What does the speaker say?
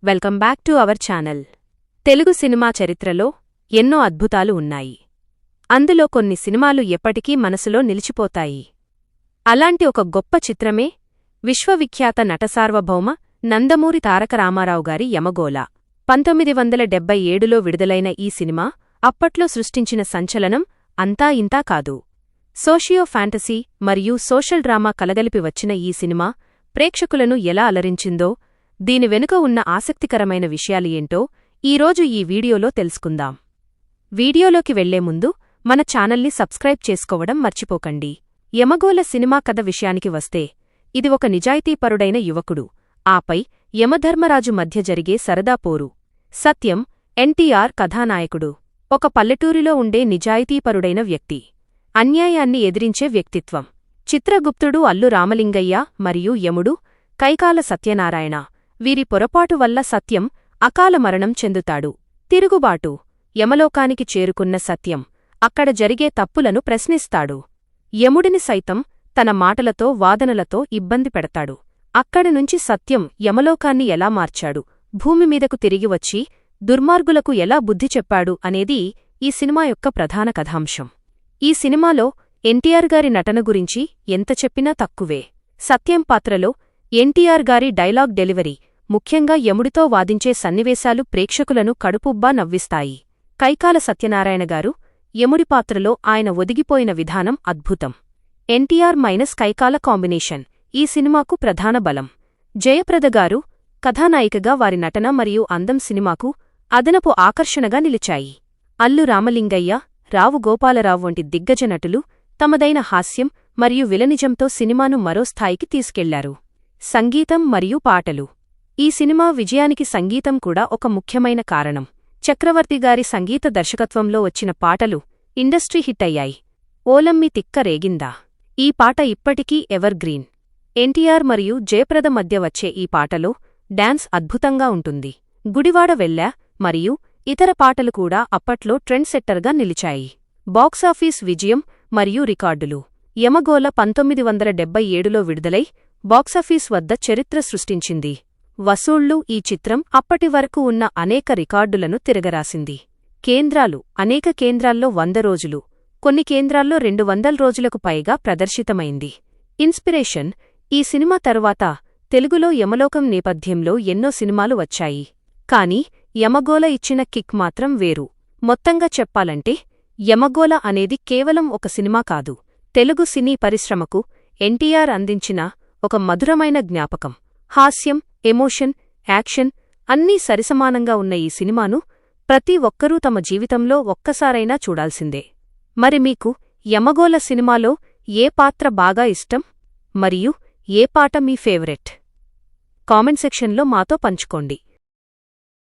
Welcome back to our channel. Telugu cinema చరిత్రలో ఎన్నో అద్భుతాలు ఉన్నాయి. అందులో కొన్ని సినిమాలు ఎప్పటికీ మనసులో నిలిచిపోతాయి. అలాంటి ఒక గొప్ప చిత్రమే విశ్వవిఖ్యాత నటసార్వభౌమ నందమూరి తారక రామారావు గారి యమగోళ. 1977లో విడుదలైన ఈ సినిమా అప్పట్లో సృష్టించిన సంచలనం అంతా ఇంతా కాదు. సోషియో ఫ్యాంటసీ మరియు సోషల్ డ్రామా కలగలిపి వచ్చిన ఈ సినిమా ప్రేక్షకులను ఎలా అలరించిందో, దీని వెనుక ఉన్న ఆసక్తికరమైన విషయాలు ఏంటో ఈరోజు ఈ వీడియోలో తెలుసుకుందాం. వీడియోలోకి వెళ్లే ముందు మన ఛానల్ని సబ్స్క్రైబ్ చేసుకోవడం మర్చిపోకండి. యమగోళ సినిమా కథ విషయానికి వస్తే, ఇది ఒక నిజాయితీపరుడైన యువకుడు, ఆపై యమధర్మరాజు మధ్య జరిగే సరదా పోరు. సత్యం, ఎన్టీఆర్ కథానాయకుడు, ఒక పల్లెటూరిలో ఉండే నిజాయితీపరుడైన వ్యక్తి, అన్యాయాన్ని ఎదిరించే వ్యక్తిత్వం. చిత్రగుప్తుడు అల్లు రామలింగయ్య మరియు యముడు కైకాల సత్యనారాయణ. వీరి పొరపాటు వల్ల సత్యం అకాల మరణం చెందుతాడు. తిరుగుబాటు. యమలోకానికి చేరుకున్న సత్యం అక్కడ జరిగే తప్పులను ప్రశ్నిస్తాడు. యముడిని సైతం తన మాటలతో వాదనలతో ఇబ్బంది పెడతాడు. అక్కడినుంచి సత్యం యమలోకాన్ని ఎలా మార్చాడు, భూమిమీదకు తిరిగివచ్చి దుర్మార్గులకు ఎలా బుద్ధి చెప్పాడు అనేది ఈ సినిమా యొక్క ప్రధాన కథాంశం. ఈ సినిమాలో ఎన్టీఆర్ గారి నటన గురించి ఎంత చెప్పినా తక్కువే. సత్యం పాత్రలో ఎన్టీఆర్ గారి డైలాగ్ డెలివరీ, ముఖ్యంగా యముడితో వాదించే సన్నివేశాలు ప్రేక్షకులను కడుపుబ్బా నవ్విస్తాయి. కైకాల సత్యనారాయణ గారు యముడి పాత్రలో ఆయన ఒదిగిపోయిన విధానం అద్భుతం. ఎన్టీఆర్ మైనస్ కైకాల కాంబినేషన్ ఈ సినిమాకు ప్రధాన బలం. జయప్రద గారు కథానాయికగా వారి నటన మరియు అందం సినిమాకు అదనపు ఆకర్షణగా నిలిచాయి. అల్లు రామలింగయ్య, రావు గోపాలరావు వంటి దిగ్గజ నటులు తమదైన హాస్యం మరియు విలనిజంతో సినిమాను మరో స్థాయికి తీసుకెళ్లారు. సంగీతం మరియు పాటలు. ఈ సినిమా విజయానికి సంగీతం కూడా ఒక ముఖ్యమైన కారణం. చక్రవర్తి గారి సంగీత దర్శకత్వంలో వచ్చిన పాటలు ఇండస్ట్రీ హిట్ అయ్యాయి. ఓలమ్మి తిక్క రేగిందా ఈ పాట ఇప్పటికీ ఎవర్ గ్రీన్. ఎన్టీఆర్ మరియు జయప్రద మధ్య వచ్చే ఈ పాటలో డాన్స్ అద్భుతంగా ఉంటుంది. గుడివాడ వెళ్ళా మరియు ఇతర పాటలు కూడా అప్పట్లో ట్రెండ్ సెట్టర్గా నిలిచాయి. బాక్సాఫీస్ విజయం మరియు రికార్డులు. యమగోళ 1977లో విడుదలై బాక్సాఫీస్ వద్ద చరిత్ర సృష్టించింది. వసూళ్లు. ఈ చిత్రం అప్పటి వరకు ఉన్న అనేక రికార్డులను తిరగరాసింది. కేంద్రాలు. అనేక కేంద్రాల్లో 100 రోజులు, కొన్ని కేంద్రాల్లో 200 రోజులకు పైగా ప్రదర్శితమైంది. ఇన్స్పిరేషన్. ఈ సినిమా తరువాత తెలుగులో యమలోకం నేపథ్యంలో ఎన్నో సినిమాలు వచ్చాయి. కానీ యమగోళ ఇచ్చిన కిక్ మాత్రం వేరు. మొత్తంగా చెప్పాలంటే యమగోళ అనేది కేవలం ఒక సినిమా కాదు, తెలుగు సినీ పరిశ్రమకు ఎన్టీఆర్ అందించిన ఒక మధురమైన జ్ఞాపకం. హాస్యం, ఎమోషన్, యాక్షన్ అన్నీ సరిసమానంగా ఉన్న ఈ సినిమాను ప్రతి ఒక్కరూ తమ జీవితంలో ఒక్కసారైనా చూడాల్సిందే. మరి మీకు యమగోళ సినిమాలో ఏ పాత్ర బాగా ఇష్టం మరియు ఏ పాట మీ ఫేవరెట్? కామెంట్ సెక్షన్లో మాతో పంచుకోండి.